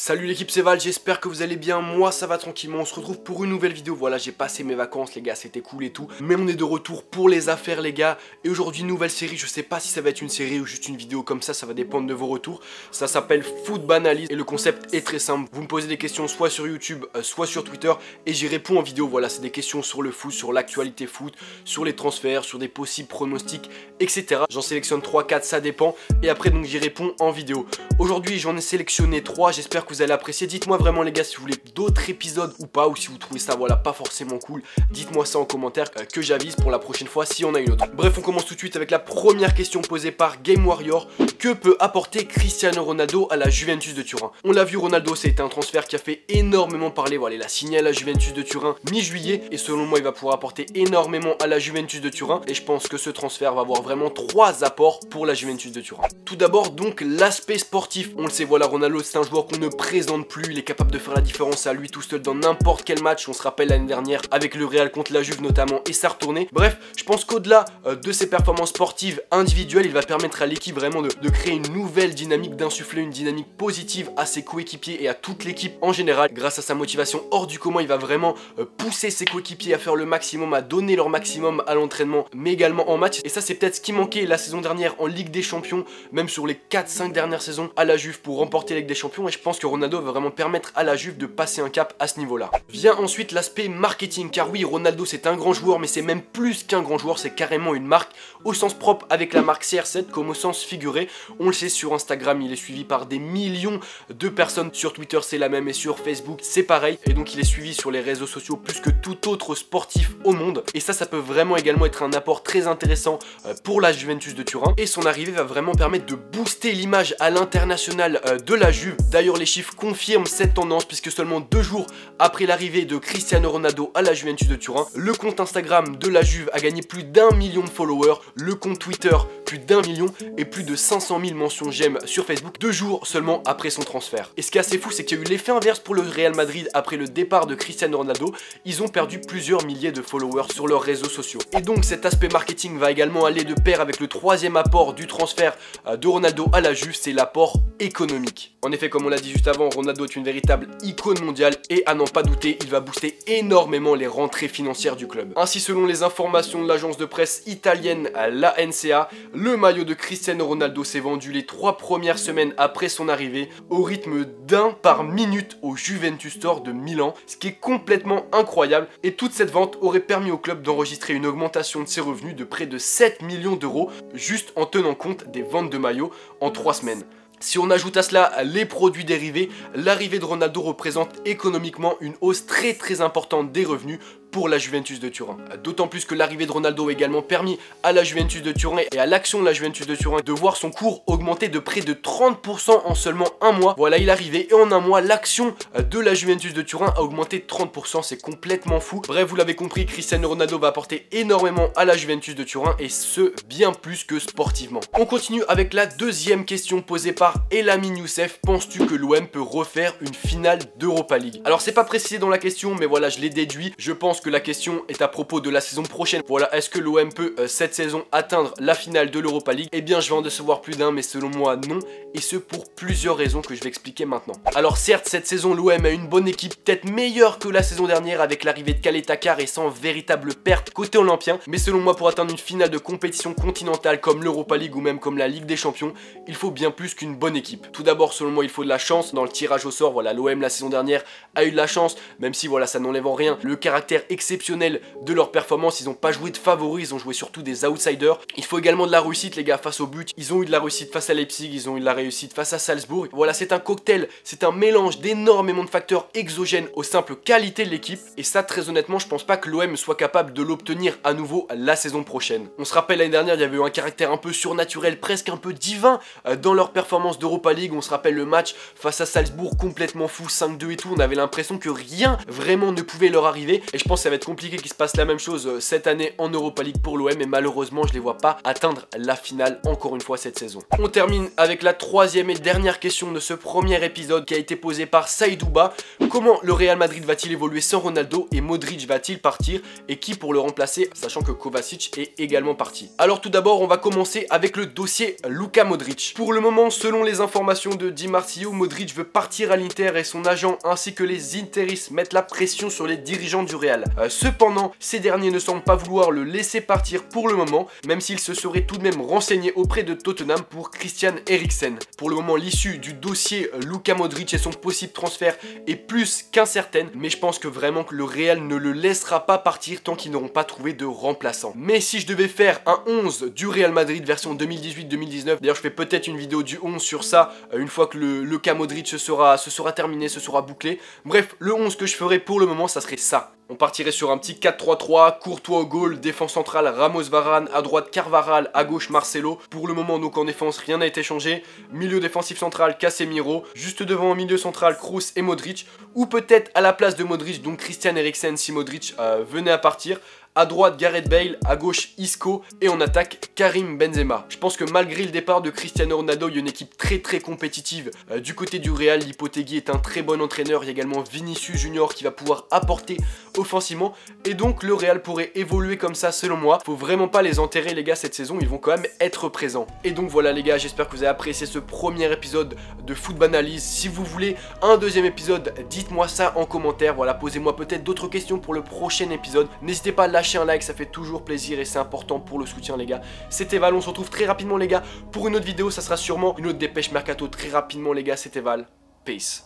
Salut l'équipe, c'est Val, j'espère que vous allez bien, moi ça va tranquillement, on se retrouve pour une nouvelle vidéo. Voilà, j'ai passé mes vacances les gars, c'était cool et tout, mais on est de retour pour les affaires les gars. Et aujourd'hui nouvelle série, je sais pas si ça va être une série ou juste une vidéo comme ça va dépendre de vos retours. Ça s'appelle Football Analyse et le concept est très simple. Vous me posez des questions soit sur YouTube, soit sur Twitter et j'y réponds en vidéo. Voilà, c'est des questions sur le foot, sur l'actualité foot, sur les transferts, sur des possibles pronostics, etc. J'en sélectionne 3, 4, ça dépend, et après donc j'y réponds en vidéo. Aujourd'hui j'en ai sélectionné 3, j'espère que vous allez apprécier. Dites-moi vraiment les gars si vous voulez d'autres épisodes ou pas, ou si vous trouvez ça voilà pas forcément cool. Dites-moi ça en commentaire que j'avise pour la prochaine fois si on a une autre. Bref, on commence tout de suite avec la première question posée par Game Warrior. Que peut apporter Cristiano Ronaldo à la Juventus de Turin? On l'a vu, Ronaldo c'était un transfert qui a fait énormément parler. Voilà, il a signé à la Juventus de Turin mi-juillet et selon moi il va pouvoir apporter énormément à la Juventus de Turin, et je pense que ce transfert va avoir vraiment 3 apports pour la Juventus de Turin. Tout d'abord donc l'aspect sportif. On le sait, voilà, Ronaldo c'est un joueur qu'on ne présente plus, il est capable de faire la différence à lui tout seul dans n'importe quel match. On se rappelle l'année dernière avec le Real contre la Juve notamment, et ça retournait. Bref, je pense qu'au-delà de ses performances sportives individuelles, il va permettre à l'équipe vraiment de créer une nouvelle dynamique, d'insuffler une dynamique positive à ses coéquipiers et à toute l'équipe en général. Grâce à sa motivation hors du commun, il va vraiment pousser ses coéquipiers à faire le maximum, à donner leur maximum à l'entraînement mais également en match, et ça c'est peut-être ce qui manquait la saison dernière en Ligue des Champions, même sur les 4-5 dernières saisons à la Juve pour remporter la Ligue des Champions, et je pense que Ronaldo va vraiment permettre à la Juve de passer un cap à ce niveau-là. Vient ensuite l'aspect marketing, car oui, Ronaldo c'est un grand joueur, mais c'est même plus qu'un grand joueur, c'est carrément une marque au sens propre avec la marque CR7 comme au sens figuré. On le sait, sur Instagram il est suivi par des millions de personnes, sur Twitter c'est la même et sur Facebook c'est pareil, et donc il est suivi sur les réseaux sociaux plus que tout autre sportif au monde, et ça peut vraiment également être un apport très intéressant pour la Juventus de Turin, et son arrivée va vraiment permettre de booster l'image à l'international de la Juve. D'ailleurs les chiffres confirment cette tendance, puisque seulement 2 jours après l'arrivée de Cristiano Ronaldo à la Juventus de Turin, le compte Instagram de la Juve a gagné plus d'1 million de followers, le compte Twitter plus d'1 million et plus de 500 000 mentions j'aime sur Facebook 2 jours seulement après son transfert. Et ce qui est assez fou, c'est qu'il y a eu l'effet inverse pour le Real Madrid après le départ de Cristiano Ronaldo. Ils ont perdu plusieurs milliers de followers sur leurs réseaux sociaux. Et donc cet aspect marketing va également aller de pair avec le 3e apport du transfert de Ronaldo à la Juve, c'est l'apport économique. En effet, comme on l'a dit juste avant, Ronaldo est une véritable icône mondiale, et à n'en pas douter, il va booster énormément les rentrées financières du club. Ainsi, selon les informations de l'agence de presse italienne l'ANCA, le maillot de Cristiano Ronaldo s'est vendu les 3 premières semaines après son arrivée au rythme d'1 par minute au Juventus Store de Milan, ce qui est complètement incroyable, et toute cette vente aurait permis au club d'enregistrer une augmentation de ses revenus de près de 7 millions d'euros juste en tenant compte des ventes de maillots en 3 semaines. Si on ajoute à cela les produits dérivés, l'arrivée de Ronaldo représente économiquement une hausse très importante des revenus pour la Juventus de Turin. D'autant plus que l'arrivée de Ronaldo a également permis à la Juventus de Turin et à l'action de la Juventus de Turin de voir son cours augmenter de près de 30% en seulement un mois. Voilà, il est arrivé et en un mois, l'action de la Juventus de Turin a augmenté de 30%, c'est complètement fou. Bref, vous l'avez compris, Cristiano Ronaldo va apporter énormément à la Juventus de Turin, et ce, bien plus que sportivement. On continue avec la 2e question posée par Elamin Youssef. Penses-tu que l'OM peut refaire une finale d'Europa League? Alors c'est pas précisé dans la question, mais voilà, je l'ai déduit. Je pense que la question est à propos de la saison prochaine. Voilà, est-ce que l'OM peut cette saison atteindre la finale de l'Europa League? Eh bien je vais en décevoir plus d'un, mais selon moi non, et ce pour plusieurs raisons que je vais expliquer maintenant. Alors certes, cette saison l'OM a une bonne équipe, peut-être meilleure que la saison dernière avec l'arrivée de Khaled Takar et sans véritable perte côté olympien, mais selon moi pour atteindre une finale de compétition continentale comme l'Europa League ou même comme la Ligue des Champions, il faut bien plus qu'une bonne équipe. Tout d'abord, selon moi, il faut de la chance dans le tirage au sort. Voilà, l'OM la saison dernière a eu de la chance, même si voilà, ça n'enlève en rien le caractère exceptionnel de leur performance. Ils n'ont pas joué de favoris, ils ont joué surtout des outsiders. Il faut également de la réussite les gars face au but. Ils ont eu de la réussite face à Leipzig, ils ont eu de la réussite face à Salzbourg. Voilà, c'est un cocktail, c'est un mélange d'énormément de facteurs exogènes aux simples qualités de l'équipe, et ça très honnêtement je pense pas que l'OM soit capable de l'obtenir à nouveau la saison prochaine. On se rappelle l'année dernière, il y avait eu un caractère un peu surnaturel, presque un peu divin dans leur performance d'Europa League. On se rappelle le match face à Salzbourg complètement fou, 5-2 et tout, on avait l'impression que rien vraiment ne pouvait leur arriver, et je pense ça va être compliqué qu'il se passe la même chose cette année en Europa League pour l'OM, et malheureusement je les vois pas atteindre la finale encore une fois cette saison. On termine avec la troisième et dernière question de ce premier épisode qui a été posée par Saïdouba. Comment le Real Madrid va-t-il évoluer sans Ronaldo et Modric va-t-il partir, et qui pour le remplacer, sachant que Kovacic est également parti? Alors tout d'abord on va commencer avec le dossier Luka Modric. Pour le moment, selon les informations de Di Marzio, Modric veut partir à l'Inter et son agent ainsi que les interistes mettent la pression sur les dirigeants du Real. Cependant, ces derniers ne semblent pas vouloir le laisser partir pour le moment, même s'il se serait tout de même renseigné auprès de Tottenham pour Christian Eriksen. Pour le moment, l'issue du dossier Luka Modric et son possible transfert est plus qu'incertaine, mais je pense que vraiment que le Real ne le laissera pas partir tant qu'ils n'auront pas trouvé de remplaçant. Mais si je devais faire un 11 du Real Madrid version 2018-2019, d'ailleurs je fais peut-être une vidéo du 11 sur ça, une fois que le Luka Modric se sera terminé, se sera bouclé. Bref, le 11 que je ferais pour le moment, ça serait ça. On partirait sur un petit 4-3-3, Courtois au goal, défense centrale Ramos Varane, à droite Carvajal, à gauche Marcelo. Pour le moment donc en défense rien n'a été changé. Milieu défensif central Casemiro, juste devant au milieu central Kroos et Modric, ou peut-être à la place de Modric, donc Christian Eriksen si Modric venait à partir. À droite Gareth Bale, à gauche Isco et en attaque Karim Benzema. Je pense que malgré le départ de Cristiano Ronaldo, il y a une équipe très compétitive du côté du Real. Lopetegui est un très bon entraîneur, il y a également Vinicius Junior qui va pouvoir apporter offensivement et donc le Real pourrait évoluer comme ça selon moi. Faut vraiment pas les enterrer les gars cette saison, ils vont quand même être présents. Et donc voilà les gars, j'espère que vous avez apprécié ce premier épisode de Football Analyse. Si vous voulez un deuxième épisode, dites-moi ça en commentaire. Voilà, posez-moi peut-être d'autres questions pour le prochain épisode. N'hésitez pas à lâcher un like, ça fait toujours plaisir et c'est important pour le soutien les gars. C'était Val, on se retrouve très rapidement les gars pour une autre vidéo, ça sera sûrement une autre dépêche mercato très rapidement les gars. C'était Val, peace.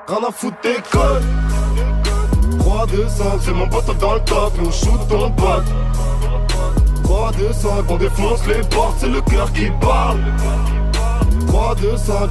Rien à foutre des codes 3-2-5, c'est mon pote dans le top, on shoot ton pote 3-2-5, on défonce les portes, c'est le cœur qui parle 3-2-5